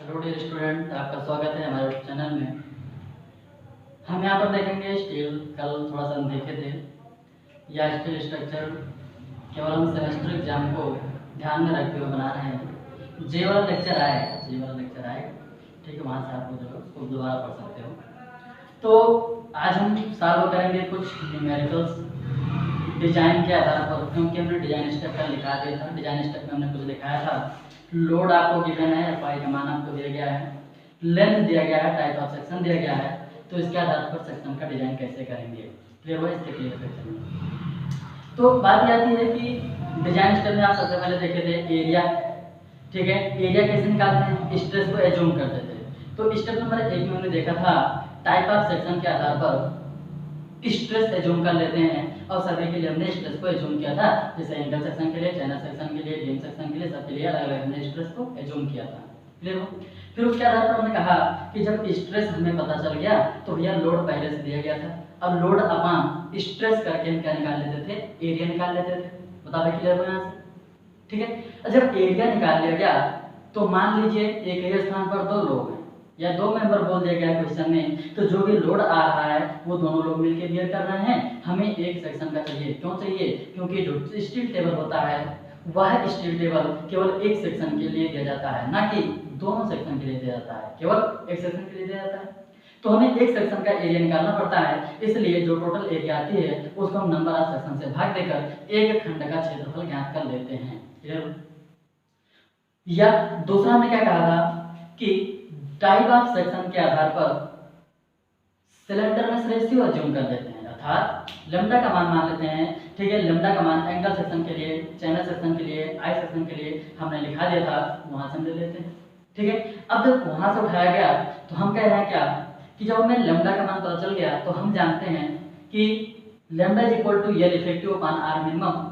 Hello dear student, आपका स्वागत है हमारे चैनल में। हम यहाँ पर देखेंगे स्टील। कल थोड़ा सा हम देखे थे या स्टील स्ट्रक्चर केवल हम सेमेस्टर एग्जाम को ध्यान में रखते हुए बना रहे हैं। जे वाला लेक्चर आएगा, ठीक है, वहाँ से आप लोग उसको दोबारा पढ़ सकते हो। तो आज हम सॉल्व करेंगे कुछ न्यूमेरिकल्स डिजाइन के आधार पर, क्योंकि हमने डिजाइन स्टेप का लिखा दिया था। डिजाइन स्टेप में हमने कुछ दिखाया था। लोड आपको गिवन है, एफआई का मान आपको दिया गया है, लेंथ दिया गया है, टाइप ऑफ सेक्शन दिया गया है। तो इसके आधार पर सेक्शन का डिजाइन कैसे करेंगे, क्लियर हुआ इसके क्लियर सेक्शन में। तो बात यह आती है कि डिजाइन स्टेप में आप सबसे पहले देखे थे एरिया, ठीक है। एरिया कैसे निकालते हैं, स्ट्रेस को एज्यूम करते थे। तो स्टेप नंबर 1 में हमने देखा था टाइप ऑफ सेक्शन के आधार पर स्ट्रेस एज्यूम कर लेते हैं, और सभी के लिए हमने स्ट्रेस को एज्यूम किया था। जैसे एंगल सेक्शन के लिए, चैनल सेक्शन के लिए, बीम सेक्शन के लिए, सबके लिए अलग अलग हमने स्ट्रेस को एज्यूम किया था, क्लियर हो। फिर उसके आधार पर हमने कहा कि जब स्ट्रेस हमें पता चल गया तो भैया लोड पहले से दिया गया था। अब लोड अपॉन स्ट्रेस करके हम क्या निकाल लेते थे, एरिया निकाल लेते थे। बता दें क्लियर हो यहाँ से, ठीक है। जब एरिया निकाल लिया गया तो मान लीजिए एक ही स्थान पर दो लोग हैं या दो मेंबर बोल दिया गया क्वेश्चन में, तो जो भी लोड आ रहा है वो दोनों लोग मिलकर बियर कर रहे हैं। हमें एक सेक्शन का चाहिए, क्यों चाहिए, क्योंकि जो स्टील टेबल होता है वह स्टील टेबल केवल एक सेक्शन के लिए दिया जाता है, ना कि दोनों सेक्शन के लिए दिया जाता है, केवल एक सेक्शन के लिए दिया जाता है। तो हमें एक सेक्शन का एरिया निकालना पड़ता है, इसलिए जो टोटल एरिया आती है उसको हम नंबर ऑफ सेक्शन से भाग देकर एक खंड का क्षेत्रफल ज्ञात कर लेते हैं, क्लियर। या दूसरा हमने क्या कहा था कि टाइप ऑफ सेक्शन के आधार पर सिलेंडरनेस रेशियो एज्यूम कर लेते हैं, अर्थात लैम्डा का मान लेते हैं, ठीक है। लैम्डा का मान एंगल सेक्शन के लिए, चैनल सेक्शन के लिए, आई सेक्शन के लिए हमने लिखा दिया था, वहां से हम ले लेते हैं, ठीक है। अब जब वहां से उठाया गया तो हम कह रहे हैं क्या कि जब हमें लैम्डा का मान पता चल गया तो हम जानते हैं कि lambda is equal to L effective upon r minimum.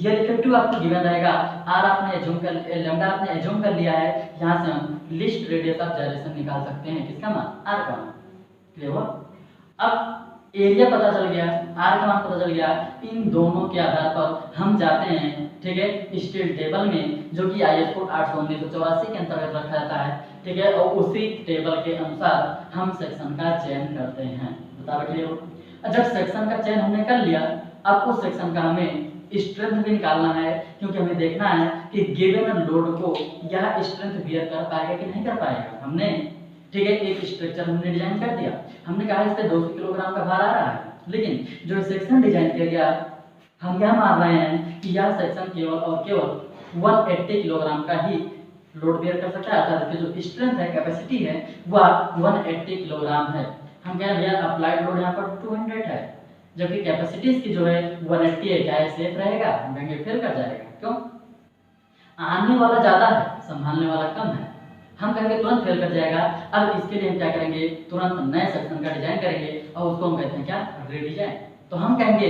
L effective आपको गिवन रहेगा, आर आपने एज्यूम कर, लैम्डा आपने एज्यूम कर लिया है। यहां से हम लिस्ट रेडियस ऑफ जाइरेशन निकाल सकते हैं, किसका मान, आर का मान, क्लियर हुआ। अब एरिया पता चल गया, आर का मान पता चल गया, इन दोनों के आधार पर हम जाते हैं, ठीक है, स्टील टेबल में, जो कि आईएस कोड 800-1984 के अंतर्गत रखा जाता है, ठीक है। और उसी टेबल के अनुसार हम सेक्शन का चयन करते हैं, बता क्लियर हो। जब सेक्शन का चयन हमने कर लिया, अब उस सेक्शन का हमें स्ट्रेंथ भी निकालना है, क्योंकि हमें देखना है कि गिवन लोड को यह स्ट्रेंथ बियर कर पाएगा कि नहीं कर पाएगा। हमने, ठीक है, एक स्ट्रक्चर हमने डिजाइन कर दिया, हमने कहा इस पे 200 किलोग्राम का भार आ रहा है, लेकिन जो सेक्शन डिजाइन किया गया हम क्या मान रहे हैं कि यह सेक्शन केवल और केवल 180 किलोग्राम का ही लोड बियर कर सकता है, अर्थात इसकी जो स्ट्रेंथ है, कैपेसिटी है, वह 180 किलोग्राम है। हम कह रहे हैं अप्लाइड लोड यहाँ पर 200 है, जबकि कैपेसिटी इसकी जो है 180 है। क्या है, सेफ रहेगा, हम कहेंगे फेल कर जाएगा, क्यों, आने वाला ज्यादा है, संभालने वाला कम है, हम कहेंगे तुरंत फेल कर जाएगा। अब इसके लिए हम क्या करेंगे, तुरंत नए सेक्शन का डिजाइन करेंगे, और उसको हम कहते हैं क्या, रीडिजाइन। तो हम कहेंगे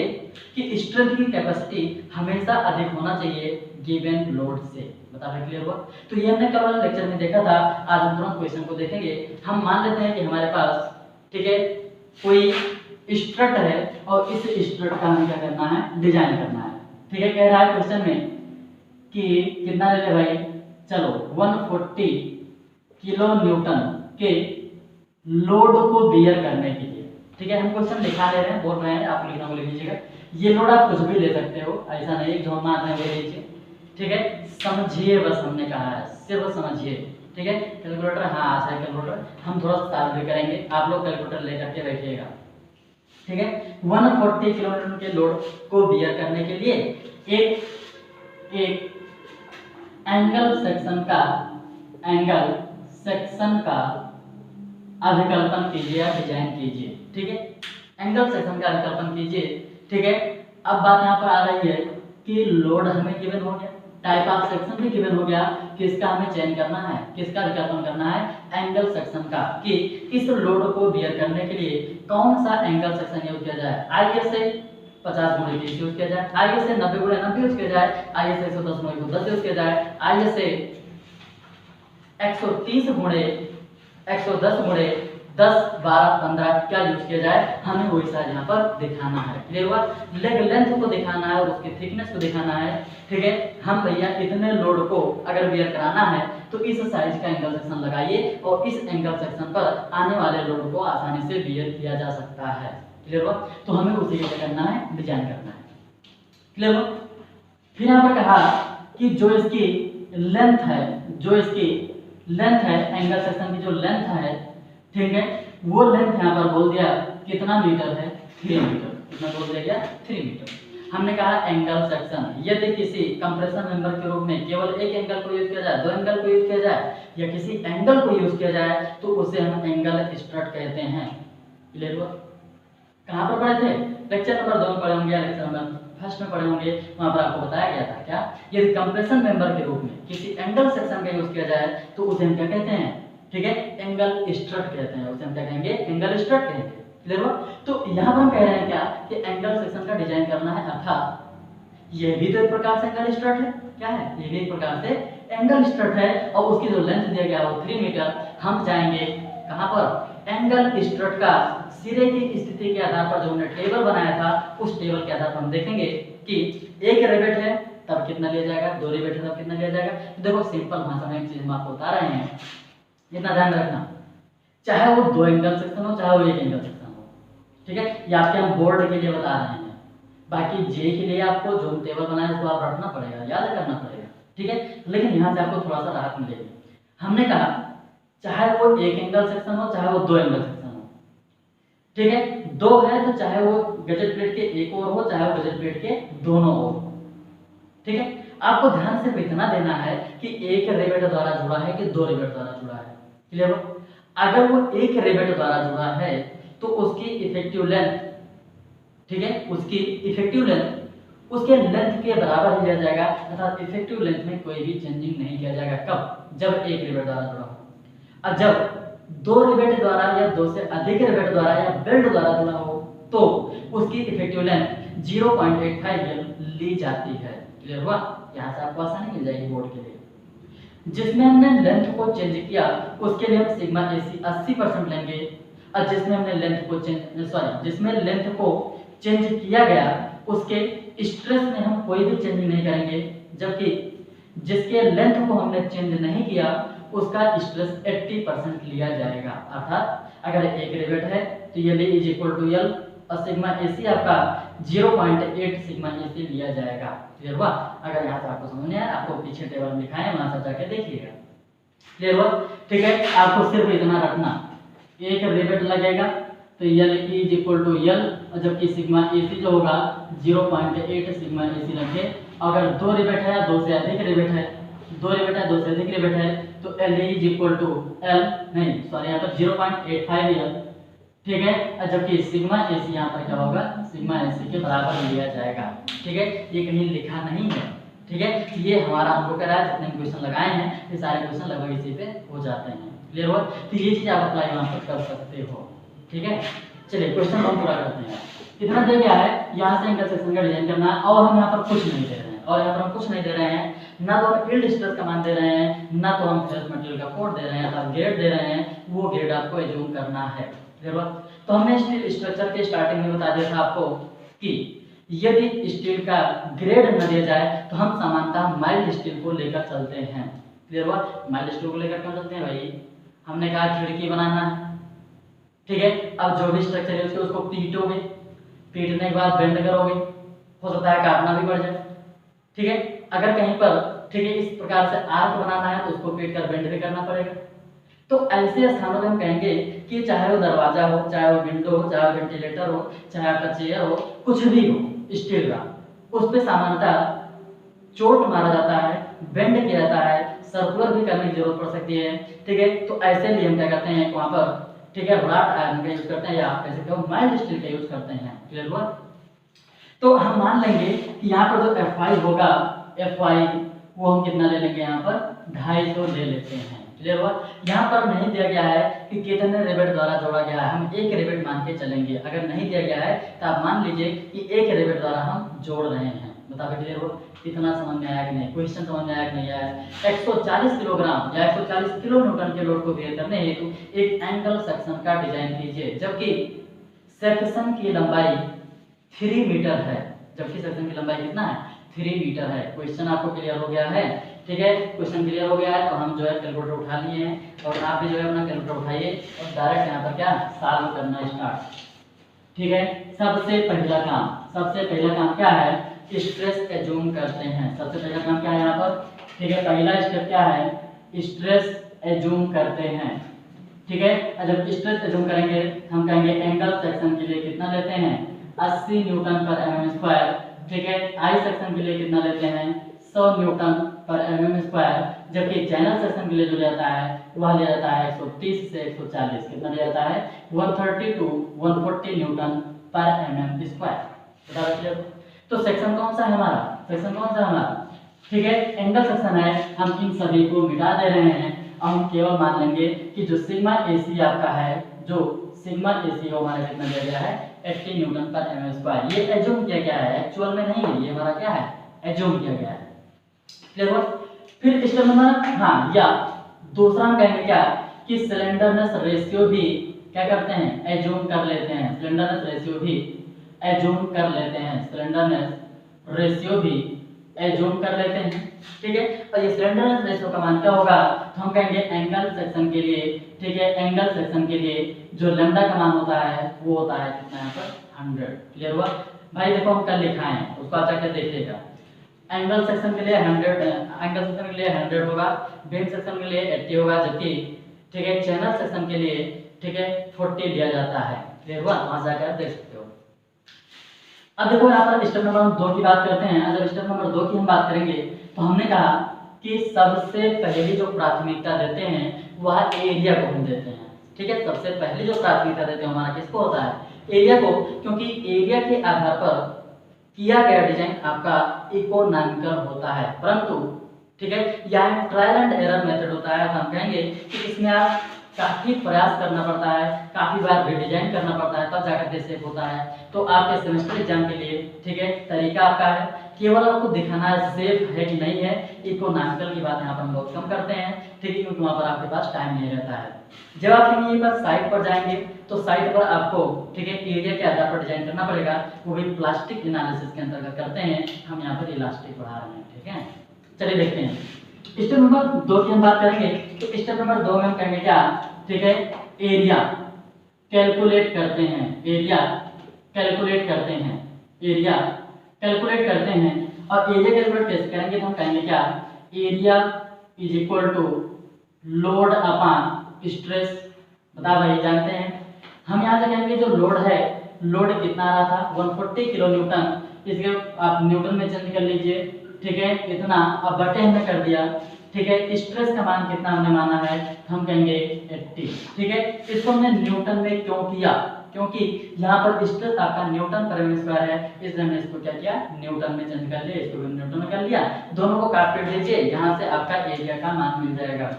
कि स्ट्रेंथ की कैपेसिटी हमेशा अधिक होना चाहिए गिवन लोड से, बता रहे, क्लियर हुआ। तो ये हमने कल वाले लेक्चर में देखा था, आज हम तुरंत क्वेश्चन को देखेंगे। हम मान लेते हैं कि हमारे पास, ठीक है, कोई स्ट्रट है और इस स्ट्रट का हमें क्या करना है, डिजाइन करना है, ठीक है। कह रहा है क्वेश्चन में कि कितना ले ले भाई, चलो 140 किलो न्यूटन के लोड को बियर करने के लिए, ठीक है। हम क्वेश्चन लिखा ले रहे हैं, बोल रहे हैं, आप लिखना को लिख लीजिएगा। ये लोड आप कुछ भी ले सकते हो, ऐसा नहीं जो हम मान रहे हैं वो लीजिए, ठीक है। समझिए, बस हमने कहा है, सिर्फ समझिए, ठीक है। कैलकुलेटर, हाँ आज है कैलकुलेटर, हम थोड़ा सा सॉल्व भी करेंगे, आप लोग कैलकुलेटर लेकर के बैठिएगा, ठीक है। 140 किलोमीटर के लोड को बियर करने के लिए एक एंगल सेक्शन का अभिकल्पन कीजिए या डिजाइन कीजिए, ठीक है। एंगल सेक्शन का अभिकल्पन कीजिए, ठीक है। अब बात यहाँ पर आ रही है कि लोड हमें गिवन हो गया, टाइप ऑफ सेक्शन भी गिवन हो गया, किसका हमें चयन करना है, किसका विकल्पन करना है, एंगल सेक्शन का, कि इस लोड को बियर करने के लिए कौन सा एंगल सेक्शन यूज किया जाए। आइए से 50x30 यूज किया जाए, आइए से 90x90 यूज किया जाए, आइए से 110x10 यूज किया जाए, आइए से 130x110x10 12 15 क्या यूज किया जाए, हमें वही साइज यहाँ पर दिखाना है, क्लियर हुआ। लेग लेंथ को दिखाना है और उसकी थिकनेस को दिखाना है, ठीक है। हम भैया इतने लोड को अगर बियर कराना है तो इस साइज का एंगल सेक्शन लगाइए और इस एंगल सेक्शन पर आने वाले लोड को आसानी से बियर किया जा सकता है। क्लियर हुआ? तो हमें उसी के लिए करना है, डिजाइन करना है। क्लियर हुआ? फिर यहाँ पर कहा कि जो इसकी लेंथ है, जो इसकी लेंथ है एंगल सेक्शन की जो लेंथ है, ठीक है, वो लेंथ यहाँ पर बोल दिया कितना मीटर है, 3 मीटर। कितना बोल दिया गया? 3 मीटर। हमने कहा एंगल सेक्शन यदि किसी कंप्रेशन मेंबर के रूप में केवल एक एंगल को यूज किया जाए, दो एंगल को यूज किया जाए या किसी एंगल को यूज किया जाए तो उसे हम एंगल स्ट्रट कहते हैं। क्लियर हुआ? कहाँ पर पढ़े थे? लेक्चर नंबर 2 में पढ़े होंगे, लेक्चर नंबर 1 में पढ़े होंगे। वहां पर आपको बताया गया था क्या, यदि कंप्रेशन मेंबर के रूप में किसी एंगल सेक्शन का यूज किया जाए तो उसे हम क्या कहते हैं? ठीक है, एंगल स्ट्रट कहते हैं। उसे हम क्या कहेंगे? एंगल स्ट्रट कहेंगे। क्लियर हुआ? तो यहाँ पर हम कह रहे हैं क्या कि एंगल सेक्शन का डिजाइन करना है, अर्थात यह भी तो एक प्रकार से एंगल स्ट्रट है। क्या है? ये भी एक प्रकार से एंगल स्ट्रट है और उसकी जो लेंथ दिया गया है वो 3 मीटर। हम जाएंगे कहाँ पर? एंगल स्ट्रट का सिरे की स्थिति के आधार पर जो हमने टेबल बनाया था उस टेबल के आधार पर हम देखेंगे कि एक रिवेट है तब कितना लिया जाएगा, दो रिवेट है तब कितना लिया जाएगा। तो देखो सिंपल भाषा में एक चीज हम आपको बता रहे हैं, इतना ध्यान रखना, चाहे वो दो एंगल सेक्शन हो चाहे वो एक एंगल सेक्शन हो, ठीक है, ये आपके हम बोर्ड के लिए बता रहे हैं। बाकी जे के लिए आपको जो टेबल बनाया है उसको आप रखना पड़ेगा, याद करना पड़ेगा, ठीक है, लेकिन यहाँ से आपको थोड़ा सा राहत मिलेगी। हमने कहा चाहे वो एक एंगल सेक्शन हो चाहे वो दो एंगल सेक्शन हो, ठीक है, दो है तो चाहे वो गजेट प्लेट के एक ओर हो चाहे वो गजेट प्लेट के दोनों ओर हो, ठीक है। आपको ध्यान सिर्फ इतना देना है कि एक रिवेट द्वारा जुड़ा है कि दो रिवेट द्वारा जुड़ा है। क्लियर हो? अगर वो एक रिवेट द्वारा जुड़ा है तो उसकी इफेक्टिव लेंथ, ठीक है, उसकी इफेक्टिव लेंथ उसके लेंथ के बराबर ही लिया जाएगा, अर्थात इफेक्टिव लेंथ में कोई भी चेंजिंग नहीं किया जाएगा। कब? जब एक रिवेट द्वारा जुड़ा हो। और जब दो रिवेट द्वारा या दो से अधिक रिवेट द्वारा या बेल्ट द्वारा जुड़ा हो तो उसकी इफेक्टिव लेंथ 0.85 ली जाती है। क्लियर हुआ? यहाँ से आपको आसानी मिल जाएगी बोर्ड के लिए। जिसमें हमने लेंथ को चेंज किया उसके लिए हम सिग्मा एसी 80% लेंगे, और जिसमें हमने लेंथ को जिसमें लेंथ को चेंज किया गया उसके स्ट्रेस में हम कोई भी चेंज नहीं करेंगे, जबकि जिसके लेंथ को हमने चेंज नहीं किया उसका स्ट्रेस 80% लिया जाएगा। अर्थात अगर एक रिवेट है तो ये L is equal to L और सिग्मा एसी आपका 0.8 सिग्मा एसी लिया जाएगा। क्लियर हुआ? अगर यहाँ से आपको समझ नहीं आया, आपको पीछे टेबल में लिखा है, वहां से जाके देखिएगा। क्लियर हुआ? ठीक है, आपको सिर्फ इतना रखना, एक रिवेट लगेगा तो L is equal to L और जबकि सिग्मा एसी जो होगा 0.8 सिग्मा एसी रखे। अगर दो रिवेट है या दो से अधिक रिवेट है, दो रिवेट है दो से अधिक रिवेट है तो L is equal to L नहीं सॉरी यहाँ पर 0.85 L, ठीक है, और जबकि सिग्मा एसी यहाँ पर क्या होगा? सिग्मा एसी के बराबर लिया जाएगा। ठीक है, ये कहीं लिखा नहीं है, ठीक है, ये हमारा हमको कह रहा है जितने क्वेश्चन लगाए हैं ये सारे क्वेश्चन लगभग इसी पे हो जाते हैं। क्लियर हुआ? तो ये चीज आप अप्लाई वहां पर कर सकते हो। ठीक है, चलिए क्वेश्चन हम पूरा करते हैं। कितना दे गया है, यहाँ से एंगल सेक्शन का डिजाइन करना है और हम यहाँ पर कुछ नहीं दे रहे हैं, और यहाँ पर हम कुछ नहीं दे रहे हैं, ना तो हम यील्ड स्ट्रेस का मान दे रहे हैं, ना तो हम फेस मटेरियल का कोड दे रहे हैं, अर्थात ग्रेड दे रहे हैं, वो ग्रेड आपको एज्यूम करना है। क्लियर हुआ? तो हमने स्टील स्ट्रक्चर के स्टार्टिंग में बता दिया था आपको कि यदि स्टील का ग्रेड न दिया जाए तो हम सामान्यतः माइल्ड स्टील को लेकर चलते हैं। क्लियर हुआ? माइल्ड स्टील को लेकर क्यों चलते हैं भाई? हमने कहा खिड़की बनाना है, ठीक है, अब जो भी स्ट्रक्चर है उसको पीटोगे, पीटने के बाद बेंड करोगे, हो सकता है काटना भी पड़ जाए। ठीक है, अगर कहीं पर ठीक है इस प्रकार से आर्क बनाना है तो उसको पीट कर बेंड भी करना पड़ेगा। तो ऐसे स्थानों में हम कहेंगे कि चाहे वो दरवाजा हो, चाहे वो विंडो हो, चाहे वो वेंटिलेटर हो, चाहे आपका चेयर हो, कुछ भी हो स्टील का, उस पे सामान्यतः चोट मारा जाता है, बेंड किया जाता है, सर्कुलर भी करने की जरूरत पड़ सकती है। ठीक है, तो ऐसे लिए हम क्या करते हैं वहां पर, ठीक है, रॉड आयरन का यूज करते हैं या आप ऐसे कहो माइल्ड स्टील का यूज करते हैं। क्लियर हुआ? तो हम मान लेंगे कि यहाँ पर जो Fy होगा, Fy वो हम कितना ले लेंगे, यहाँ पर 250 ले लेते हैं। क्लियर हुआ? यहाँ पर नहीं दिया गया है कि कितने रिवेट द्वारा जोड़ा गया है, हम एक रिवेट मान के चलेंगे। अगर नहीं दिया गया है तो आप मान लीजिए कि एक रिवेट द्वारा हम जोड़ रहे हैं। बताओ क्लियर हो? इतना समझ में आया कि नहीं? क्वेश्चन समझ में आया कि नहीं आया? 140 किलोग्राम या 140 किलो न्यूटन के लोड को बेयर करने हेतु एक एंगल सेक्शन का डिजाइन कीजिए, जबकि सेक्शन की लंबाई 3 मीटर है। जबकि सेक्शन की लंबाई कितना है? 3 मीटर है। क्वेश्चन आपको क्लियर हो गया है? ठीक है, क्वेश्चन क्लियर हो गया है तो हम जो है कैलकुलेटर उठा लिए हैं और आप भी जो है अपना कैलकुलेटर उठाइए और डायरेक्ट यहाँ पर क्या सॉल्व करना स्टार्ट। ठीक है, सबसे पहला काम क्या है, स्ट्रेस एज्यूम करते हैं। सबसे पहला काम क्या है यहाँ पर, ठीक है, पहला स्टेप क्या है, स्ट्रेस एज्यूम करते हैं। ठीक है, और जब स्ट्रेस एज्यूम करेंगे हम कहेंगे एंगल सेक्शन के लिए कितना लेते हैं 80 न्यूटन पर एमएम स्क्वायर। ठीक है, आई सेक्शन के लिए कितना लेते हैं 100 न्यूटन पर एमएम स्क्वायर, जबकि चैनल सेक्शन के लिए जो लेता है वह ले जाता है 130 से 140, कितना ले जाता है 130 टू 140 न्यूटन पर एमएम स्क्वायर। बता रखिए। तो सेक्शन कौन सा है हमारा, ठीक है, एंगल सेक्शन है। हम इन सभी को मिटा दे रहे हैं और हम केवल मान लेंगे कि जो सिग्मा एसी आपका है, जो सिग्मा एसी हो हमारा कितना दिया गया है 80 न्यूटन पर एमएम स्क्वायर। ये एज्यूम किया गया है, एक्चुअल में नहीं है, ये हमारा क्या है एज्यूम किया गया है। क्लियर हुआ। फिर स्टेप नंबर हाँ या दूसरा हम कहेंगे क्या कि सिलेंडरनेस रेशियो भी क्या करते हैं एज्यूम कर लेते हैं, सिलेंडरनेस रेशियो भी एज्यूम कर लेते हैं, सिलेंडरनेस रेशियो भी एज्यूम कर लेते हैं। ठीक है, और ये सिलेंडरनेस रेशियो का मान क्या होगा, तो हम कहेंगे एंगल सेक्शन के लिए, ठीक है, एंगल सेक्शन के लिए जो लैम्डा का मान होता है वो होता है कितना यहाँ पर 100। क्लियर हुआ भाई। देखो हम कल लिखा है उसको आप जाकर देखिएगा। एंगल सेक्शन के लिए 100, एंगल सेक्शन के लिए 100 होगा, बीम सेक्शन के लिए 80 होगा, जबकि ठीक है चैनल सेक्शन के लिए ठीक है 40 लिया जाता है। क्लियर हुआ, वहां जाकर देख सकते हो। अब देखो यहाँ पर स्टेप नंबर 2 की बात करते हैं। अगर स्टेप नंबर 2 की हम बात करेंगे तो हमने कहा कि सबसे पहली जो प्राथमिकता देते हैं वह एरिया को हम देते हैं। ठीक है, सबसे पहली जो प्राथमिकता देते हैं हमारा किसको होता है एरिया को, क्योंकि एरिया के आधार पर किया गया डिजाइन आपका इकोनॉमिकल होता है। परंतु ठीक है यहाँ ट्रायल एंड एरर मेथड होता है, तो हम कहेंगे कि इसमें आप काफी प्रयास करना पड़ता है, काफी बार रिडिजाइन करना पड़ता है, तब जाकर के सेफ होता है। तो आपके सेमेस्टर एग्जाम के लिए ठीक है तरीका आपका है, केवल आपको दिखाना है सेफ है कि नहीं है। इकोनॉमिकल की बात यहाँ पर हम बहुत कम करते हैं, ठीक है, क्योंकि वहाँ पर आपके पास टाइम नहीं रहता है। जब आप कहीं पर साइट पर जाएंगे तो साइट पर आपको ठीक है एरिया के आधार पर डिजाइन करना पड़ेगा, वो भी प्लास्टिक एनालिसिस के अंतर्गत करते हैं। हम यहाँ पर इलास्टिक पढ़ा रहे हैं। ठीक है, चलिए देखते हैं स्टेप नंबर 2 की हम बात करेंगे। तो स्टेप नंबर 2 में हम कहेंगे क्या, ठीक है एरिया कैलकुलेट करते हैं, एरिया कैलकुलेट करते हैं, एरिया कैलकुलेट करते हैं। और एरिया कैलकुलेट कैसे करेंगे, तो हम कहेंगे क्या area is equal to load upon stress. बता भाई जानते हैं हम यहाँ से कहेंगे जो लोड है, लोड कितना आ रहा था 140 किलो न्यूटन, इसके आप न्यूटन में चेंज कर लीजिए। ठीक है, इतना अब बटे हमने कर दिया। ठीक है, स्ट्रेस का मान कितना हमने माना है, हम कहेंगे 80। ठीक है, इसको हमने न्यूटन में क्यों किया, क्योंकि यहाँ पर स्ट्रेस आपका न्यूटन पर मीटर स्क्वायर है, इसलिए हमने इसको क्या किया न्यूटन में चेंज कर लिया, इसको भी न्यूटन में कर लिया। दोनों को काट पीट दीजिए, यहाँ से आपका एरिया का मान मिल जाएगा।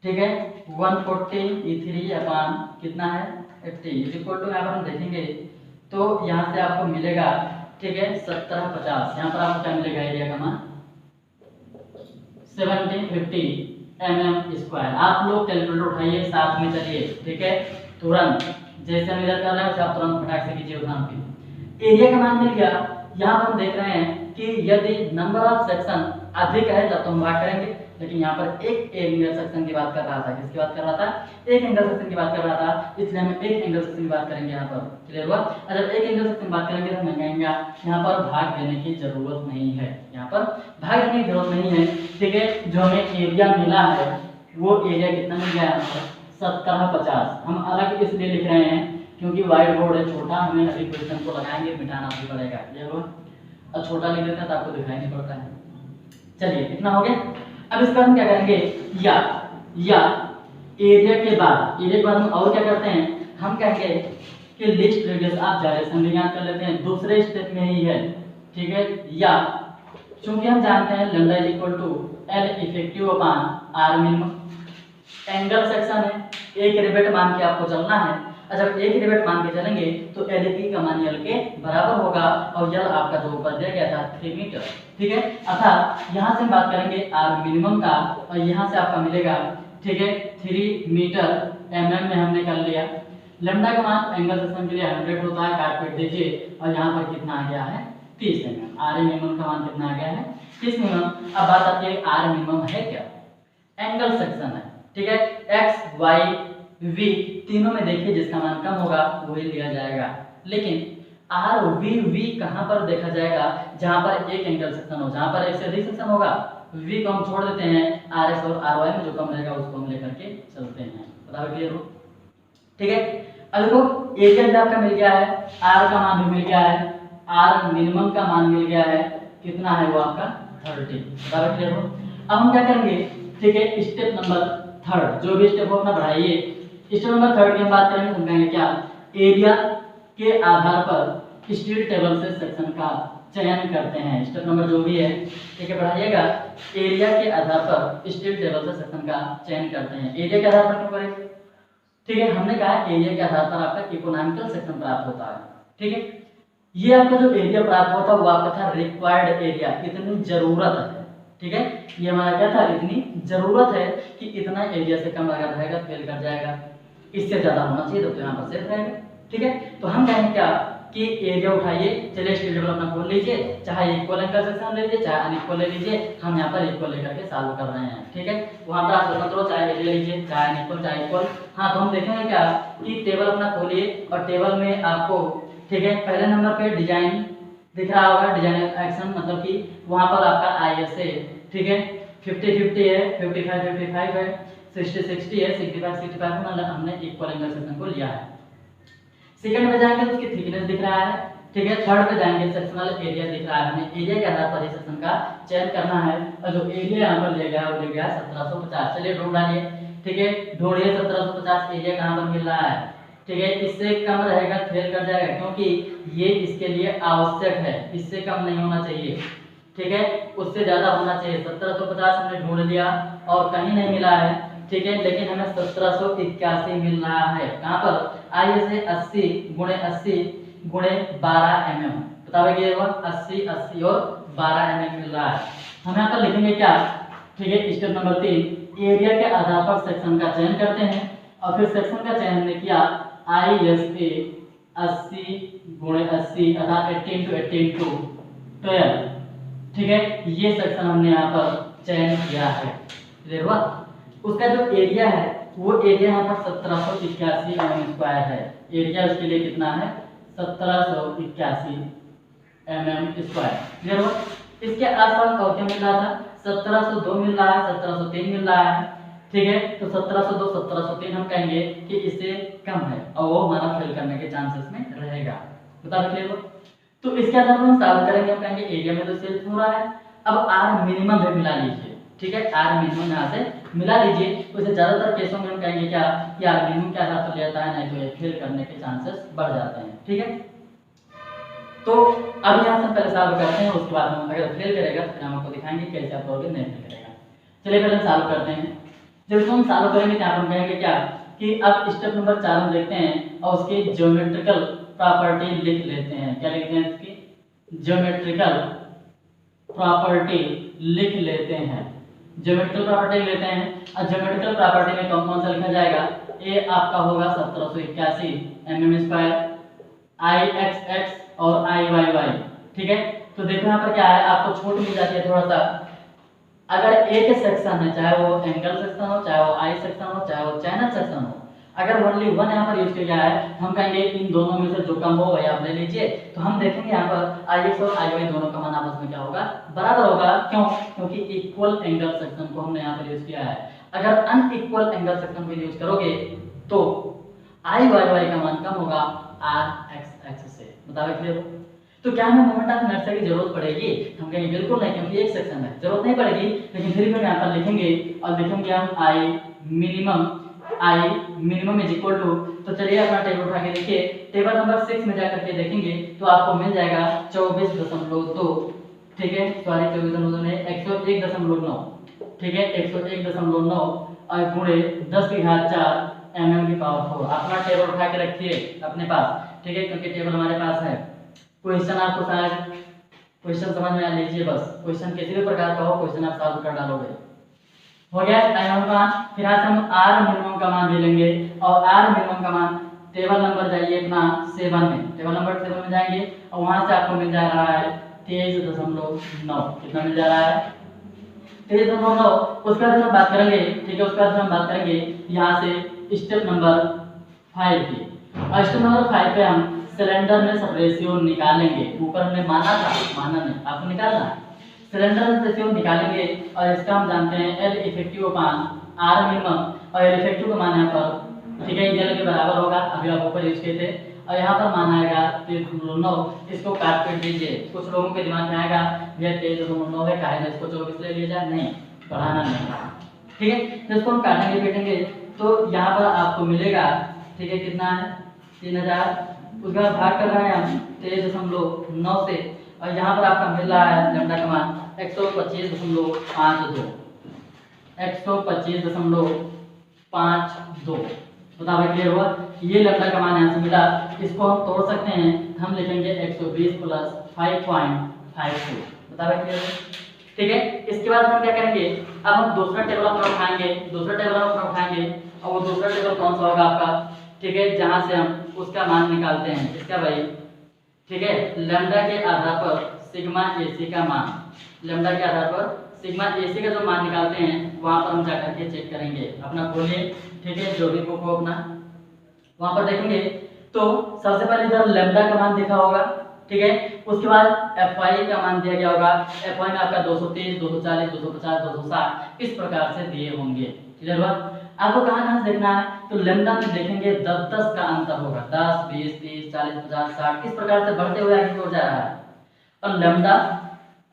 ठीक है, 140 अपॉन कितना है 80 इज इक्वल टू, यहाँ पर हम देखेंगे तो यहाँ से आपको मिलेगा ठीक है 1750। यहाँ पर आपको क्या मिलेगा एरिया का मान 1750 mm स्क्वायर। आप लोग कैलकुलेटर उठाइए, साथ में चलिए। ठीक है, तुरंत जैसे हम इधर कर रहे हैं वैसे आप तुरंत फटाक से कीजिए उठान पे। एरिया का मान मिल गया। यहाँ पर हम देख रहे हैं कि यदि नंबर ऑफ सेक्शन अधिक है तब तो हम भाग करेंगे, लेकिन यहाँ पर एक एंगल सेक्शन की बात कर रहा था, किसकी बात कर रहा था एक एंगल सेक्शन की बात कर रहा था, इसलिए हम एक एंगल सेक्शन की बात करेंगे यहाँ पर। क्लियर हुआ। अगर एक एंगल सेक्शन की बात करेंगे तो हम कहेंगे यहाँ पर भाग देने की जरूरत नहीं है, यहाँ पर भाग देने की जरूरत नहीं है। ठीक है, जो हमें एरिया मिला है वो एरिया कितना मिल गया 1750। हम अलग इसलिए लिख रहे हैं क्योंकि व्हाइट बोर्ड है छोटा, हमें अभी क्वेश्चन को लगाएंगे मिटाना भी पड़ेगा। क्लियर हुआ। और छोटा लिख देते हैं तो आपको दिखाई नहीं पड़ता है। चलिए इतना हो गया। अब इसका हम क्या करेंगे या एरिया के बाद हम और क्या करते हैं, हम कहेंगे कि लिस्ट रेडियस आप डायरेक्शन भी याद कर लेते हैं, दूसरे स्टेप में ही है। ठीक है, या चूंकि हम जानते हैं lambda is equal to L effective upon r minimum. Angle section है, एक रिवेट मान के आपको चलना है। जब एक रिवेट मान के चलेंगे तो एल पी का मान यल के बराबर होगा और यल आपका जो ऊपर दिया गया था 3 मीटर। ठीक है, अर्थात यहाँ से हम बात करेंगे आर मिनिमम का और यहाँ से आपका मिलेगा ठीक है 3 मीटर mm में हमने कर लिया। लैम्डा का मान एंगल सेक्शन के लिए 100 होता है, काट पीट दीजिए और यहाँ पर कितना आ गया है 30 mm। आर मिनिमम का मान कितना आ गया है 30 mm। अब बात आती है आर मिनिमम है क्या, एंगल सेक्शन है, ठीक है। एक्स वाई वी तीनों में देखिए जिसका मान कम होगा वही लिया जाएगा, लेकिन आर वी वी कहां पर देखा जाएगा, जहां पर एक एंगल सेक्शन हो, जहां पर एक से अधिक सेक्शन होगा वी को हम छोड़ देते हैं, आर एक्स और आर वाई में जो कम रहेगा उसको हम लेकर के चलते हैं। बताओ क्लियर हो, ठीक है। अब देखो एरिया भी आपका मिल गया है, आर का मान भी मिल गया है, आर मिनिमम का मान मिल गया है, कितना है वो आपका 30। बताओ क्लियर हो। अब हम क्या करेंगे, ठीक है, स्टेप नंबर थर्ड, जो भी स्टेप हो अपना बढ़ाइए। स्टेप नंबर थर्ड की हम बात करेंगे, समझाएंगे क्या, एरिया के आधार पर स्टील टेबल से सेक्शन का चयन करते हैं। स्टेप नंबर जो भी है, ठीक है, बढ़ाइएगा। एरिया के आधार पर स्टील टेबल से सेक्शन का चयन करते हैं। एरिया के आधार पर क्यों करेंगे, ठीक है, हमने कहा एरिया के आधार पर आपका इकोनॉमिकल सेक्शन प्राप्त होता है, ठीक है। ये आपका जो एरिया प्राप्त होता है वो आपका था रिक्वायर्ड एरिया, इतनी जरूरत है, ठीक है। ये हमारा क्या था, इतनी जरूरत है कि इतना एरिया से कम अगर रहेगा फेल कर जाएगा, इससे ज्यादा होना चाहिए तो यहाँ पर सेफ रहेगा, ठीक है। तो हम कहेंगे क्या कि एरिया उठाइए, चलिए स्टील टेबल अपना खोल लीजिए, चाहे इक्वल एंगल सेक्शन ले लीजिए चाहे अनइक्वल ले लीजिए, हम यहाँ पर इक्वल लेकर के सॉल्व कर रहे हैं, ठीक है। वहाँ पर आप स्वतंत्र हो, चाहे ले लीजिए चाहे अनइक्वल चाहे इक्वल। हाँ, तो हम देखेंगे क्या कि टेबल अपना खोलिए और टेबल में आपको, ठीक है, पहले नंबर पे डिजाइन दिख रहा होगा, डिजाइन एक्शन मतलब कि वहाँ पर आपका ISA, ठीक है, 50-50 है, 55-55 है, 60-60 है, 65-65 मतलब हमने इक्वल एंगल सेक्शन को लिया है। सेकंड में जाएंगे तो उसकी थिकनेस दिख रहा है, ठीक है। थर्ड पे जाएंगे सेक्शनल एरिया दिख रहा है, हमें एरिया के आधार पर ही सेक्शन का चयन करना है, और जो एरिया यहाँ पर ले गया वो ले गया 1750। चलिए ढूंढ डालिए, ठीक है, ढूंढिए 1750 एरिया कहाँ पर मिल रहा है, ठीक है। इससे कम रहेगा फेल कर जाएगा, क्योंकि ये इसके लिए आवश्यक है, इससे कम नहीं होना चाहिए, ठीक है, उससे ज्यादा होना चाहिए। 1750 हमने ढूंढ लिया और कहीं नहीं मिला है, ठीक है, लेकिन हमें 1781 मिल रहा है। कहाँ पर, ISA 80 गुणे 80 गुणे 12 mm। बताओ ये हुआ 80 और 12 mm मिल रहा है। हम यहाँ पर लिखेंगे क्या, ठीक है, स्टेप नंबर 3, एरिया के आधार पर सेक्शन का चयन करते हैं, और फिर सेक्शन का चयन हमने किया ISA 80 गुणे 80 अर्थात 18 to 18 to 12, ठीक है, ये सेक्शन हमने यहाँ पर चयन किया है। क्लियर हुआ। उसका जो एरिया है वो एरिया यहाँ पर 1781 mm² है, एरिया उसके लिए कितना है 1781 mm²। क्लियर हुआ। इसके आसपास और क्या मिल रहा था, 1702 मिल रहा है, 1703 मिल रहा है, ठीक है। तो 1702 1703 हम कहेंगे कि इससे कम है और वो हमारा फेल करने के चांसेस में रहेगा। बता क्लियर हो। तो इसके आधार पर हम सॉल्व करेंगे, हम कहेंगे एरिया में तो सेल्फ हो रहा है, अब आर मिनिमम भी मिला लीजिए, ठीक है, आर मिनिमम यहाँ से मिला लीजिए। वैसे ज्यादातर केसों में हम कहेंगे क्या कि आर मिनिमम के आधार पर लेता है, नहीं तो ये फेल करने के चांसेस बढ़ जाते हैं, ठीक है। तो अब यहाँ से पहले सॉल्व करते हैं, उसके बाद हम अगर फेल करेगा तो हम आपको दिखाएंगे कैसे आप लोग नहीं फेल करेगा। चलिए पहले हम सॉल्व करते हैं। जब इसको हम सॉल्व करेंगे तो हम कहेंगे क्या कि अब स्टेप नंबर 4 हम देखते हैं और उसकी ज्योमेट्रिकल प्रॉपर्टी लिख लेते हैं। क्या लिखते हैं, इसकी ज्योमेट्रिकल प्रॉपर्टी लिख लेते हैं। ज्योमेट्रिकल प्रॉपर्टी लेते हैं और ज्योमेट्रिकल प्रॉपर्टी में कौन कौन सा लिखा जाएगा, ए आपका होगा 1781 mm², IXX और IYY, ठीक है। तो देखो यहाँ पर क्या है, आपको छूट मिल जाती है थोड़ा सा। अगर एक सेक्शन है, चाहे वो एंगल सेक्शन हो, चाहे वो आई सेक्शन हो, चाहे वो चैनल सेक्शन हो, अगर ओनली वन यहाँ पर यूज किया गया है, हम कहेंगे इन दोनों में से जो कम हो वही आप ले लीजिए। तो हम देखेंगे यहाँ पर IX और IY दोनों का मान आपस में क्या होगा, बराबर होगा। क्यों, क्योंकि इक्वल एंगल सेक्शन को हमने यहाँ पर यूज किया है। अगर अनइक्वल एंगल सेक्शन को यूज करोगे तो IYY का मान कम होगा RXX से। बताओ क्लियर हो। तो क्या हमें मोमेंट ऑफ इनर्शिया की जरूरत पड़ेगी, हम कहेंगे बिल्कुल नहीं, क्योंकि एक सेक्शन है जरूरत नहीं पड़ेगी। लेकिन फिर भी यहाँ पर लिखेंगे और लिखेंगे हम I minimum is equal to, तो चलिए अपना टेबल उठा के देखिए, टेबल नंबर 6 में जाकर के देखेंगे तो आपको मिल जाएगा 24.2, ठीक है, सॉरी 24.2 नहीं 101.9, ठीक है, 101.9 और गुणे 10⁴ mm की पावर 4। अपना टेबल उठा के रखिए अपने पास, ठीक है, क्योंकि टेबल हमारे पास है। क्वेश्चन आपको शायद क्वेश्चन समझ में आ लीजिए, बस क्वेश्चन किसी भी प्रकार का हो क्वेश्चन आप सॉल्व कर डालोगे। हो गया टाइम का मान। फिर आज हम आर मिनिमम का मान भी लेंगे और आर मिनिमम का मान टेबल नंबर जाइए अपना 7 में, टेबल नंबर 7 में जाएंगे और वहां से आपको मिल जा रहा है 23.9 कितना मिल जा रहा है 23.9। उसके बाद हम बात करेंगे, ठीक है, उसके बाद हम बात करेंगे यहाँ से स्टेप नंबर 5 की। और स्टेप नंबर 5 पे हम सिलेंडर में सब रेशियो निकालेंगे। ऊपर हमने माना था, माना नहीं, आपको निकालना है। सिलेंडर में रेशियो निकालेंगे और इसका हम जानते हैं L effective upon r minimum, और एल इफेक्टिव का मान यहाँ पर, ठीक है, एल के बराबर होगा, अभी आप ऊपर यूज किए थे। और यहाँ पर मान आएगा 23.9, इसको काट कर दीजिए। कुछ लोगों के दिमाग में आएगा भैया 23.9 है, काहे ना इसको 24 ले लिया जाए, नहीं, बढ़ाना नहीं, ठीक है। तो इसको हम काटेंगे पीटेंगे तो यहाँ पर आपको मिलेगा, ठीक है, कितना है 3000। उसके बाद भाग कर रहे हैं हम 23.9 से, और यहाँ पर आपका मिल रहा है लैम्डा का मान 125.52, 125.52। बताओ भाई क्लियर हुआ? ये लैम्डा का मान यहाँ से मिला। इसको हम तोड़ सकते हैं, हम लिखेंगे 120 प्लस 5.52। बताओ भाई क्लियर हुआ? ठीक है। इसके बाद हम क्या करेंगे, अब हम दूसरा टेबल अपना उठाएंगे, दूसरा टेबल अपना उठाएंगे, और वो दूसरा टेबल कौन सा होगा आपका, ठीक है, जहां से हम उसका मान निकालते हैं, इसका भाई, ठीक है, लैम्डा के आधार पर सिग्मा एसी का मान, लैम्डा के आधार पर सिग्मा एसी का जो मान निकालते हैं वहां पर हम जाकर के चेक करेंगे। अपना खोलिए, ठीक है, जो भी बुक हो अपना, वहां पर देखेंगे तो सबसे पहले इधर लैम्डा का मान दिखा होगा, ठीक है। उसके बाद एफवाई का मान दिया गया होगा। एफवाई में आपका 230, 240, 250, 260 इस प्रकार से दिए होंगे। क्लियर हुआ? आपको कहाँ से देखना है, तो लैम्डा में देखेंगे 10-10 का अंतर होगा, 10, 20, 30, 40, 50, 60 इस प्रकार से बढ़ते हुए आगे की ओर जा रहा है। और लैम्डा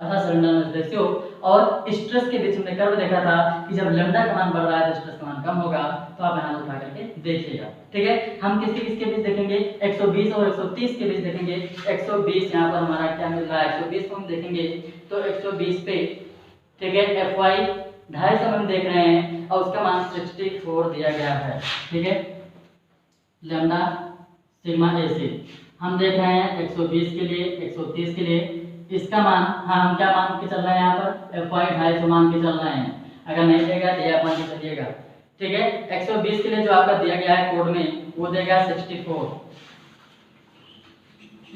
अर्थात सिलेंडर रेशियो और स्ट्रेस के बीच में कर्व देखा था कि जब लैम्डा का मान बढ़ रहा है तो स्ट्रेस का मान कम होगा। तो आप यहाँ उठा करके देखिएगा, ठीक है। हम किसके किसके बीच देखेंगे, 120 और 130 के बीच देखेंगे। 120 यहाँ पर हमारा क्या मिल रहा है, 120 को हम देखेंगे तो 120 पे, ठीक है, एफवाई 250 हम देख रहे हैं और उसका मान 64 दिया गया है, ठीक है। लैम्डा सिग्मा एसी हम देख रहे हैं 120 के लिए, 130 के लिए इसका मान, हाँ, हम क्या मान के चल रहे हैं यहाँ पर, एफवाई 250 मान के चल रहे हैं। अगर नहीं देगा तो आप मान के चलिएगा, ठीक है। 120 के लिए जो आपका दिया गया है कोड में वो देगा 64,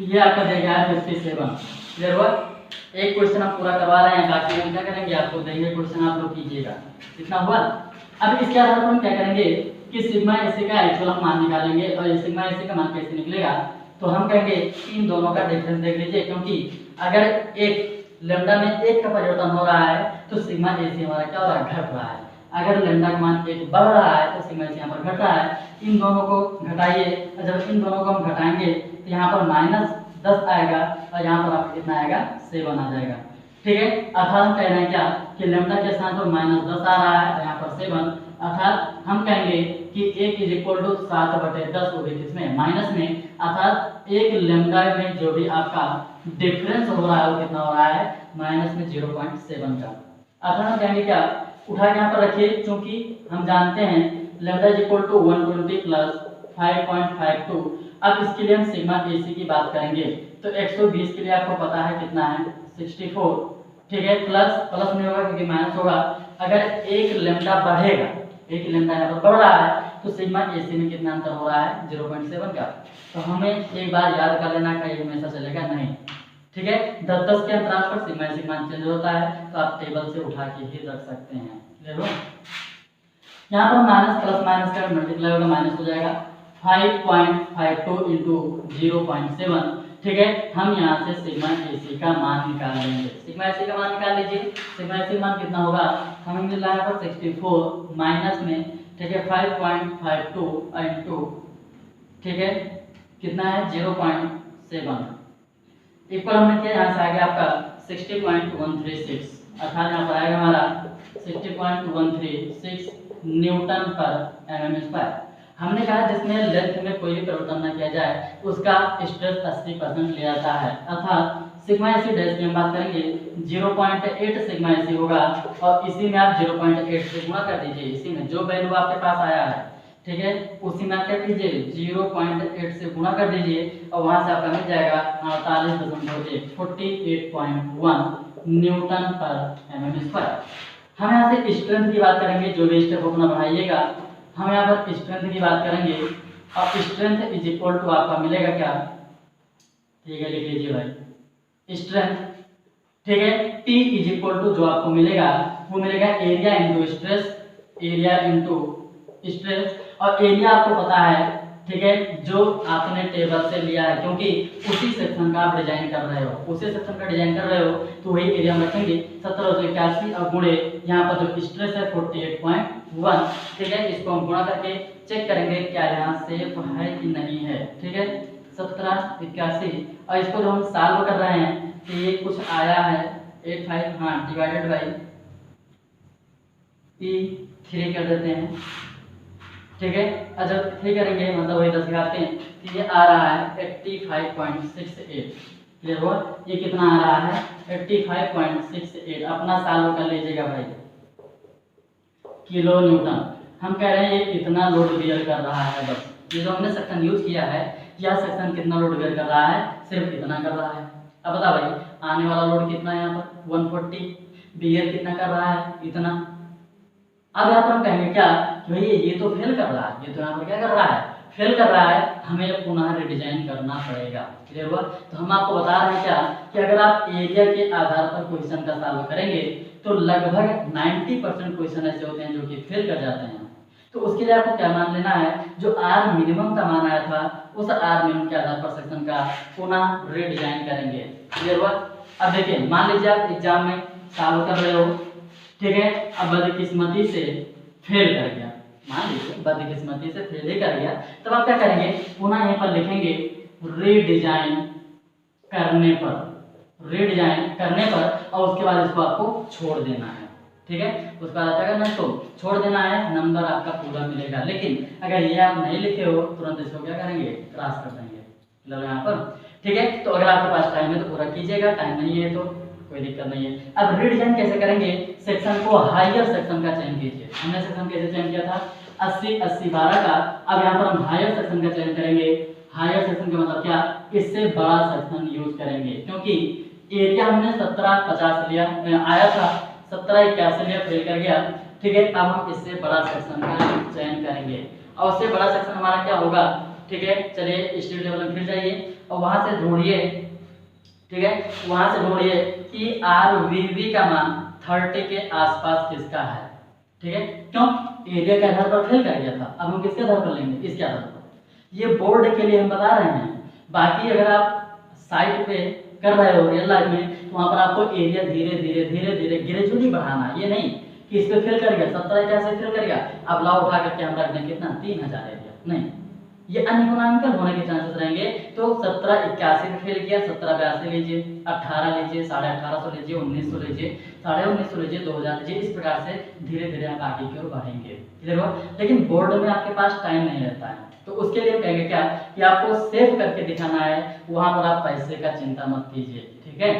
ये आपका देगा है 57। क्लियर हुआ? एक क्वेश्चन हम पूरा करवा रहे हैं, बाकी हम क्या करेंगे, आपको देंगे क्वेश्चन, आप लोग कीजिएगा। इतना हुआ। अब इसके आधार पर हम क्या करेंगे कि सिग्मा एसी का एक्चुअल हम मान निकालेंगे, और ये सिग्मा एसी का मान कैसे निकलेगा, तो हम कहेंगे इन दोनों का डिफरेंस देख लीजिए, क्योंकि अगर एक लैम्डा में एक का परिवर्तन हो रहा है तो सिग्मा एसी हमारा क्या हो रहा है, घट रहा है। अगर लैम्डा का मान एक बढ़ रहा है तो सिग्मा एसी यहाँ पर घट रहा है। इन दोनों को घटाइए, और जब इन दोनों को हम घटाएंगे तो यहाँ पर -10 आएगा और यहाँ पर आपका कितना आएगा, 7 आ जाएगा, ठीक है। अर्थात हम कह रहे हैं क्या कि लैम्डा के स्थान पर -10 आ रहा है, यहाँ पर 7, अर्थात हम कहेंगे कि 1 = 7/10 वो भी किसमें, माइनस में, अर्थात एक लैम्डा में जो भी आपका डिफरेंस हो रहा है वो कितना हो रहा है, -0.7 का। अर्थात हम कहेंगे क्या, उठा के यहाँ पर रखिए, क्योंकि हम जानते हैं लैम्डा = 120 प्लस 5.52। अब इसके लिए हम सिग्मा एसी की बात करेंगे तो 120 के लिए आपको पता है कितना है, 64, ठीक है। प्लस प्लस नहीं होगा क्योंकि माइनस होगा। अगर एक लैम्डा बढ़ेगा, एक लैम्डा यहाँ पर बढ़ रहा है तो सिग्मा एसी में कितना अंतर हो रहा है, 0.7 का। तो हमें एक बार याद कर लेना का, ये हमेशा चलेगा नहीं, ठीक है। 10-10 के अंतराल पर सिग्मा एसी मान चेंज होता है, तो आप टेबल से उठा के ही रख सकते हैं। क्लियर हो? यहाँ पर माइनस प्लस माइनस का मल्टीप्लाई होगा, माइनस हो जाएगा 5.52 इंटू 0.7, ठीक है। हम यहाँ से सिग्मा एसी का मान निकाल लेंगे। सिग्मा एसी का मान निकाल लीजिए। सिग्मा एसी मान कितना होगा, हमें मिल रहा है 64 माइनस में, ठीक है, 5.52 इंटू, ठीक है, कितना है 0.7 इक्वल हमने किया, यहाँ से आ गया आपका 60.136, अर्थात यहाँ पर आएगा हमारा 60.136 न्यूटन पर एमएम स्क्वायर। हमने कहा जिसमें लेंथ में कोई भी परिवर्तन न किया जाए उसका स्ट्रेस 80% लिया जाता है, अर्थात सिग्मा एसी डैश की हम बात करेंगे 0.8 सिग्मा एसी होगा, और इसी में आप 0.8 से गुणा कर दीजिए। इसी में जो वैल्यू आपके पास आया है, ठीक है, उसी में आप क्या कीजिए 0.8 से गुणा कर दीजिए, और वहां से आपका मिल जाएगा 48.1 48.1 न्यूटन पर एमएम स्क्वायर। हम यहाँ से स्ट्रेंथ की बात करेंगे, जो भी स्टेप अपना बढ़ाइएगा, हम यहाँ पर स्ट्रेंथ की बात करेंगे, और स्ट्रेंथ इज इक्वल टू आपका मिलेगा क्या, ठीक है, लिख लीजिए भाई, स्ट्रेंथ ठीक है। P इज इक्वल टू जो आपको मिलेगा वो मिलेगा area into stress, area into stress. और एरिया आपको पता है, ठीक है, जो आपने टेबल से लिया है, क्योंकि उसी सेक्शन का आप डिजाइन कर रहे हो, उसी सेक्शन का डिजाइन कर रहे हो, तो वही एरिया हम रखेंगे 1781 और गुणे यहाँ पर जो स्ट्रेस है 48.1, ठीक है। इसको हम गुणा करके चेक करेंगे क्या यहाँ सेफ है कि नहीं है, ठीक है। 1781 और इसको जो हम सॉल्व कर रहे हैं तो ये कुछ आया है 85, हाँ, डिवाइडेड बाई P3 कर देते हैं, ठीक है। और जब 3 करेंगे मतलब वही 10 घटाते हैं तो ये आ रहा है 85.68, क्लियर हुआ। ये कितना आ रहा है 85.68, अपना सॉल्व कर लीजिएगा भाई, किलो न्यूटन। हम कह रहे हैं ये कितना लोड बेयर कर रहा है, बस ये जो हमने सेक्शन यूज किया है, यह सेक्शन कितना लोड बेयर कर रहा है, सिर्फ इतना कर रहा है। अब बता भाई आने वाला लोड कितना है, यहाँ पर 140, बेयर कितना कर रहा है, इतना। अब यहाँ पर हम कहेंगे क्या कि भाई ये तो फेल कर रहा है, ये तो यहाँ पर क्या कर रहा है, फेल कर रहा है, हमें पुनः रिडिजाइन करना पड़ेगा, क्लियर हुआ। तो हम आपको बता रहे हैं क्या कि अगर आप एरिया के आधार पर क्वेश्चन का सॉल्व करेंगे तो लगभग 90% क्वेश्चन ऐसे होते हैं जो कि फेल कर जाते हैं। तो उसके लिए आपको क्या मान लेना है, जो आर मिनिमम का मान आया था उस आर मिनिमम के आधार पर सेक्शन का पुनः रिडिजाइन करेंगे, क्लियर हुआ। अब देखिए मान लीजिए आप एग्जाम में सॉल्व कर रहे हो, ठीक है, अब बदकिस्मती से फेल कर गया, मान लीजिए बदकिस्मती से फेल ही कर गया, तब आप क्या करेंगे, पुनः यहाँ पर लिखेंगे रीडिजाइन करने पर, रीडिजाइन करने पर, और उसके बाद इसको आपको छोड़ देना है, ठीक है। उसके बाद क्या करना है, इसको छोड़ देना है, नंबर आपका पूरा मिलेगा। लेकिन अगर ये आप नहीं लिखे हो तुरंत इसको क्या करेंगे, क्रॉस कर देंगे, मतलब यहाँ पर, ठीक है। तो अगर आपके पास टाइम है तो पूरा कीजिएगा, टाइम नहीं है तो कोई दिक्कत नहीं है। अब रीडिजाइन कैसे करेंगे, सेक्शन को हायर सेक्शन का चयन कीजिए। हमने सेक्शन कैसे चयन किया था, 80 80 12 का। अब यहाँ पर हम हायर सेक्शन का चयन करेंगे। हायर सेक्शन का मतलब क्या, इससे बड़ा सेक्शन यूज करेंगे, क्योंकि एरिया हमने 1750 लिया आया था, 1781 लिया, फेल कर गया, ठीक है। अब हम इससे बड़ा सेक्शन का चयन करेंगे और उससे बड़ा सेक्शन हमारा क्या होगा, ठीक है। चलिए स्टेट लेवल में फिर जाइए और वहां से ढूंढिए, ठीक है, वहां से ढूंढिए कि RVV का मान 30 के आसपास किसका है, ठीक है। क्यों, एरिया के आधार पर फेल कर गया था, अब हम किसके आधार पर लेंगे, इसके आधार पर। ये बोर्ड के लिए हम बता रहे हैं, बाकी अगर आप साइट पे कर रहे हो रियल लाइफ में तो वहां पर आपको एरिया धीरे धीरे धीरे धीरे ग्रेजुअली बढ़ाना, ये नहीं कि इस पे फेल कर गया 17 कैसे फेल कर गया, अब लाओ उठा करके हम रख दें कितना 3000 एरिया, नहीं, ये अनइकोनॉमिकल होने के चांसेस रहेंगे। तो 1781 में फेल किया, 1782 लीजिए, 18 लीजिए, 1850 लीजिए, 1900 लीजिए, 1950 लीजिए, 2000 लीजिए, इस प्रकार से धीरे धीरे आप आगे की ओर बढ़ेंगे, क्लियर हुआ। लेकिन बोर्ड में आपके पास टाइम नहीं रहता है, तो उसके लिए कहेंगे क्या कि आपको सेव करके दिखाना है, वहां पर आप पैसे का चिंता मत कीजिए, ठीक है।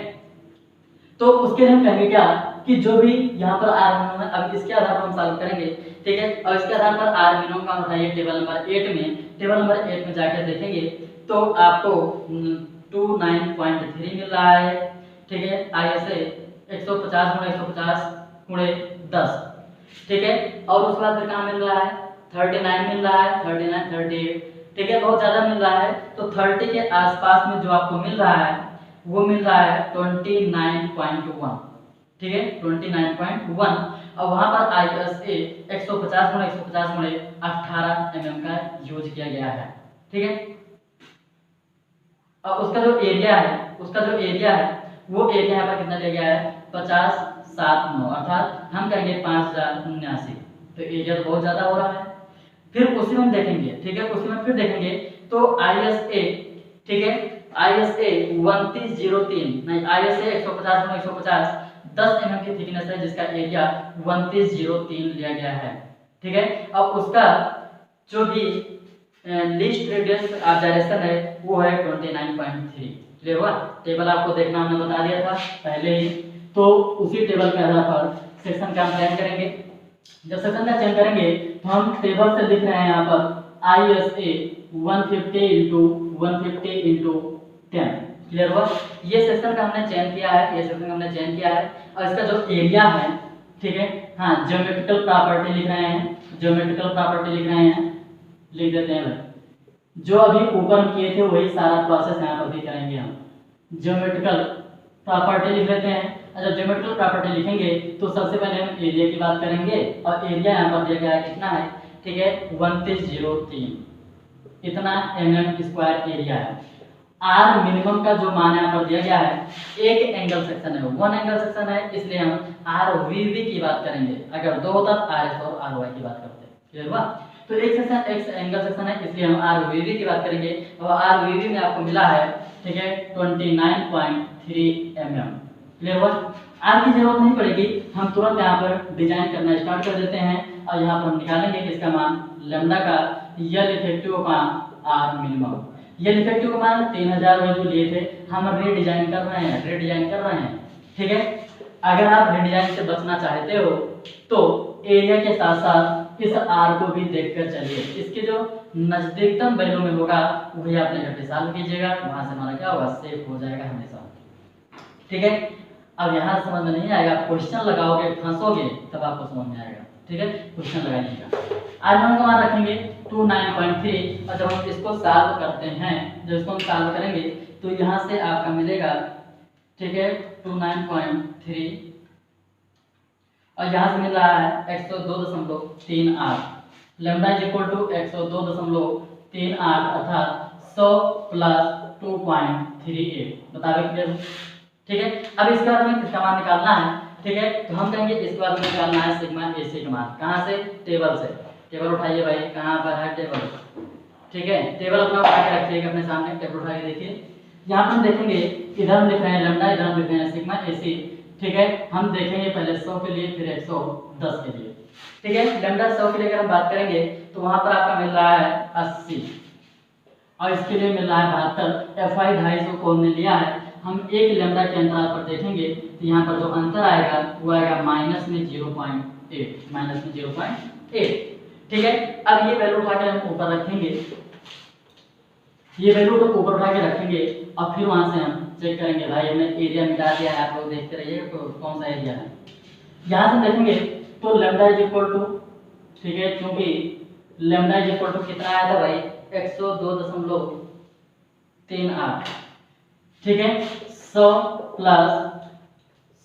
तो उसके लिए हम कहेंगे क्या कि जो भी यहाँ पर आर मिनिमम है, अब इसके आधार पर हम सॉल्व करेंगे, ठीक है। और इसके आधार पर आर मिनिमम का उठाइए टेबल नंबर 8 में, टेबल नंबर 8 में जाकर देखेंगे तो आपको 29.3 मिल रहा है, ठीक है। ISA 150 गुणे 150 गुणे 10, ठीक है। और उसके बाद फिर कहाँ मिल रहा है, 39 मिल रहा है, 39 38, ठीक है, बहुत ज्यादा मिल रहा है। तो 30 के आसपास में जो आपको मिल रहा है वो मिल रहा है 29.1, ठीक है, 29.1। और वहां पर ISA 150 गुणे 150 गुणे 18 mm का यूज किया गया है, ठीक है। और उसका जो एरिया है, उसका जो एरिया है वो एरिया यहाँ पर कितना दिया गया है 5079, अर्थात हम कहेंगे 5079, तो एरिया तो बहुत ज्यादा हो रहा है। फिर उसी में देखेंगे, ठीक है, उसी में फिर देखेंगे तो ISA, ठीक है, ISA 2903 नहीं, ISA 150 गुणे 150 10 mm की थिकनेस है जिसका एरिया 2903 लिया गया है, ठीक है। अब उसका जो भी लीस्ट रेडियस ऑफ डायरेक्शन है वो है 29.3, क्लियर हुआ। टेबल आपको देखना हमने बता दिया था पहले ही, तो उसी टेबल के आधार पर सेक्शन का हम चयन करेंगे। जब सेक्शन का चयन करेंगे तो हम टेबल से लिख रहे हैं यहाँ पर ISA 150 × 150 × 10, क्लियर हुआ। ये सेक्शन का हमने चयन किया है, ये सेक्शन हमने चयन किया है। और इसका जो एरिया है, ठीक है, हाँ, ज्योमेट्रिकल प्रॉपर्टी लिख रहे हैं, ज्योमेट्रिकल प्रॉपर्टी लिख रहे हैं, लिख देते हैं भाई। जो अभी ऊपर हम किए थे वही सारा प्रोसेस यहाँ पर भी करेंगे हम। ज्योमेट्रिकल प्रॉपर्टी लिख लेते हैं। जब ज्योमेट्रिकल प्रॉपर्टी लिखेंगे तो सबसे पहले हम एरिया की बात करेंगे, और एरिया यहाँ पर दिया गया है कितना है, ठीक है 2903 इतना mm² एरिया है। आर मिनिमम का जो मान यहाँ पर दिया गया है, एक एंगल सेक्शन है, वन एंगल सेक्शन है, इसलिए हम आर वी की बात करेंगे। अगर दो होता तो आर एस और आर वाई की बात करते। क्लियर हुआ? तो एक सेक्शन एक एंगल सेक्शन है, इसलिए हम आर वी की बात करेंगे। और आर वी में आपको मिला है, ठीक है 29.3 mm। क्लियर हुआ? आर की जरूरत नहीं पड़ेगी, हम तुरंत यहाँ पर डिजाइन करना स्टार्ट कर देते हैं, और यहाँ पर हम निकालेंगे किसका मान, लैम्डा का यल इफेक्टिव का आर मिनिमम। यल इफेक्टिव का मान 3000 जो लिए थे, हम रीडिजाइन कर रहे हैं, ठीक है। अगर आप रीडिजाइन से बचना चाहते हो तो एरिया के साथ साथ इस आर को भी देखकर चलिए, इसके जो नजदीकतम वैल्यू में होगा वही आपने घटे सॉल्व कीजिएगा, वहां से हमारा क्या होगा, सेफ हो जाएगा हमेशा। ठीक है, अब यहाँ समझ में नहीं आएगा, क्वेश्चन लगाओगे फंसोगे तब आपको समझ में आएगा। ठीक है, क्वेश्चन लगाइएगा। R1 का मान रखेंगे 29.3, और जब हम इसको सॉल्व करते हैं, जब इसको हम सॉल्व करेंगे तो यहाँ से आपका मिलेगा, ठीक है 29.3, और यहाँ से मिल रहा है 102.38, लैम्डा इज इक्वल टू 102.38 अर्थात 100 प्लस 2.38 मुताबिक। क्लियर? ठीक है, अब इसके बाद हमें किसका मान निकालना है, ठीक है, तो हम कहेंगे इसके बाद हमें निकालना है सिग्मा AC का मान। कहाँ से? टेबल से। टेबल उठाइए भाई, कहाँ पर है टेबल? ठीक है, टेबल अपना उठा के रखिएगा अपने सामने, टेबल उठा के देखिए। यहाँ पर हम देखेंगे, इधर हम लिख रहे हैं लैम्डा, इधर हम लिख रहे हैं सिग्मा AC। ठीक है, हम देखेंगे पहले 100 के लिए, फिर 110 के लिए। ठीक है, लैम्डा 100 के लिए अगर हम बात करेंगे तो वहां पर आपका मिल रहा है 80, और इसके लिए मिल रहा है 72। FI 250 को हमने लिया है, हम एक लैम्डा के अंतराल पर देखेंगे तो यहाँ पर जो अंतर आएगा वो आएगा माइनस में 0.8। ठीक है, अब ये वैल्यू उठा के हम ऊपर रखेंगे, ये वैल्यू को ऊपर उठा के रखेंगे, और फिर वहां से हम चेक करेंगे। भाई हमने एरिया मिटा दिया है, आप लोग देखते रहिए तो कौन सा एरिया है। यहाँ से देखेंगे तो लैम्डा इज इक्वल टू, ठीक है, क्योंकि लैम्डा इज इक्वल टू कितना आया था भाई, 102.38। ठीक है, 100 प्लस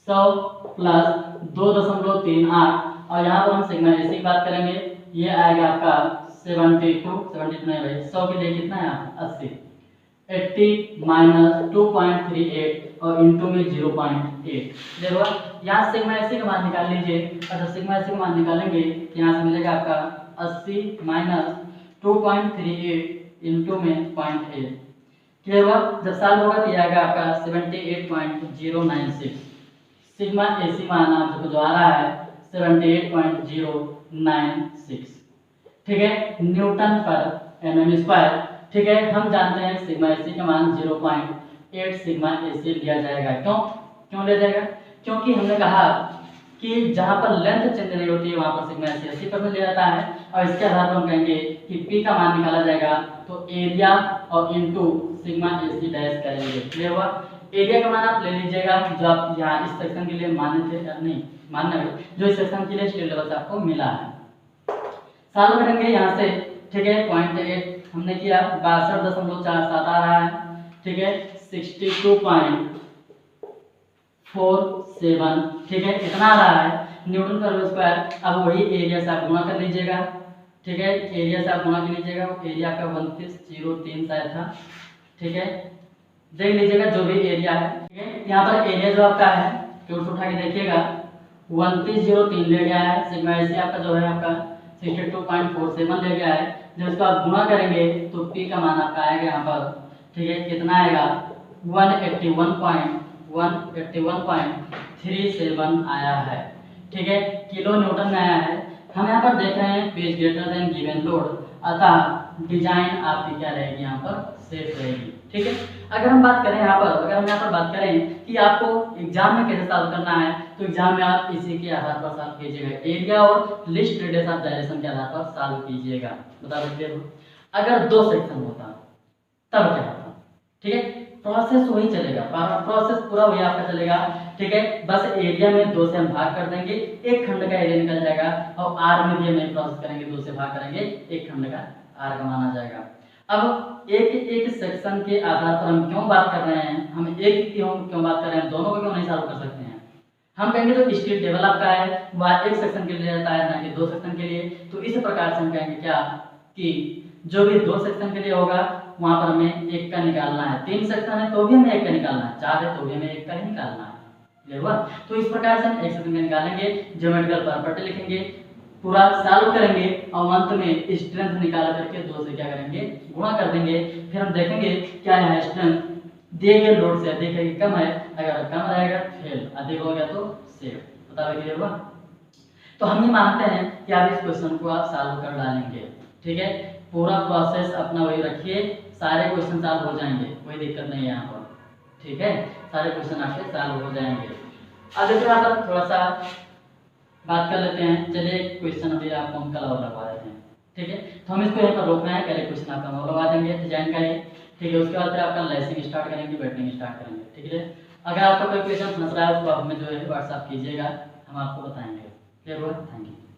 2.38, और यहाँ पर हम सिग्मा AC की बात करेंगे, ये आएगा आपका 72 नहीं भाई, 100 के लिए कितना है 80, 80 माइनस 2.38 और इंटू में 0.8। देखो यहाँ सिग्मा AC का मान निकाल लीजिए, और जब सिग्मा AC का मान निकालेंगे यहाँ से मिलेगा आपका 80 माइनस 2.38 इंटू में 0.8। क्लियर हुआ? जब सॉल्व होगा तो ये आएगा आपका 78.096। सिग्मा AC मान आपको जो आ रहा है 78.096। ठीक है, न्यूटन पर mm²। ठीक है, हम जानते हैं सिग्मा AC का मान 0.8 सिग्मा AC लिया जाएगा। क्यों लिया जाएगा? क्योंकि हमने कहा कि जहां पर लेंथ चेंज नहीं होती है वहां पर सिग्मा AC 80% लिया जाता है, और इसके आधार पर हम कहेंगे कि P का मान निकाला जाएगा तो एरिया और इनटू सिग्मा AC डैश करेंगे। क्लियर हुआ? एरिया का मान आप ले लीजिएगा जो आप यहाँ इस सेक्शन के लिए माने थे, नहीं मानना है, जो इस सेक्शन के लिए स्टेट लेवल से आपको मिला है। सॉल्व करेंगे यहाँ से, ठीक है 0.8 हमने किया, 62.47 आ रहा है। ठीक है, 62.47, ठीक है इतना आ रहा है न्यूटन पर स्क्वायर। अब वही एरिया से आप गुणा कर लीजिएगा। ठीक है, एरिया से आप गुणा कर लीजिएगा, एरिया का 2903 शायद था। ठीक है, देख लीजिएगा जो भी एरिया है। ठीक है, यहाँ पर एरिया जो आपका है क्यूब उठा के देखिएगा 2903 ले गया है, सिग्मा AC आपका जो है आपका 62.47 ले गया है। जब इसको आप गुणा करेंगे तो P का मान आपका आएगा यहाँ पर, ठीक है कितना आएगा 181.37 आया है। ठीक है, किलो न्यूटन में आया है। हम यहाँ पर देख रहे हैं page greater than given load, अतः डिजाइन आपकी क्या रहेगी यहाँ पर, सेफ रहेगी। ठीक है, अगर हम बात करें यहाँ पर बात करें कि आपको एग्जाम में कैसे सॉल्व करना है, तो एग्जाम में आप इसी के आधार पर सॉल्व कीजिएगा, एरिया और लिस्ट रेडियस ऑफ डायरेक्शन के आधार पर सॉल्व कीजिएगा। बता सकते हो अगर दो सेक्शन होता तब क्या होता? ठीक है, प्रोसेस वही चलेगा, प्रोसेस पूरा वही आपका चलेगा। ठीक है, बस एरिया में 2 से हम भाग कर देंगे, एक खंड का एरिया निकल जाएगा, और आर में भी हम प्रोसेस करेंगे, 2 से भाग करेंगे, एक खंड का आर का मान आ जाएगा। अब एक एक सेक्शन के आधार पर हम क्यों बात कर रहे हैं, हम एक क्यों बात कर रहे हैं, दोनों को क्यों नहीं सॉल्व कर सकते हैं। हम कहेंगे जो स्किल डेवलप का है वह एक सेक्शन के लिए रहता है, ना कि 2 सेक्शन के लिए। तो इस प्रकार से हम कहेंगे क्या कि जो भी 2 सेक्शन के लिए होगा वहां पर हमें एक का निकालना है, 3 सेक्शन है तो भी हमें एक का निकालना है, 4 है तो भी हमें एक का ही निकालना है। क्लियर हुआ। तो इस प्रकार से हम एक सेक्शन का निकालेंगे, ज्योमेट्रिकल प्रॉपर्टी लिखेंगे, पूरा सॉल्व करेंगे और अंत में स्ट्रेंथ निकाल करके 2 से क्या करेंगे, गुणा कर देंगे। फिर हम देखेंगे क्या है स्ट्रेंथ दिए गए लोड से अधिक है कि कम है, अगर कम रहेगा फेल, अधिक हो गया तो सेव। बताओ क्लियर हुआ। तो हम ये मानते हैं कि आप इस क्वेश्चन को आप सॉल्व कर डालेंगे। ठीक है, पूरा प्रोसेस अपना वही रखिए, सारे क्वेश्चन सॉल्व हो जाएंगे, कोई दिक्कत नहीं है यहाँ पर। ठीक है, सारे क्वेश्चन आपके सॉल्व हो जाएंगे। अब देखिए यहाँ पर थोड़ा सा बात कर लेते हैं। चलिए क्वेश्चन अभी आपको हम कल और लगवा देते हैं। ठीक है, तो हम इसको यहाँ पर रोकना है, पहले क्वेश्चन आपका हम लगवा देंगे डिजाइन का ही। ठीक है, उसके बाद फिर आपका लेसिंग स्टार्ट करेंगे, बैटिंग स्टार्ट करेंगे। ठीक है, अगर आपका कोई क्वेश्चन फंस रहा है उसको हमें जो है व्हाट्सअप कीजिएगा, हम आपको बताएंगे। क्लियर हुआ। Thank you.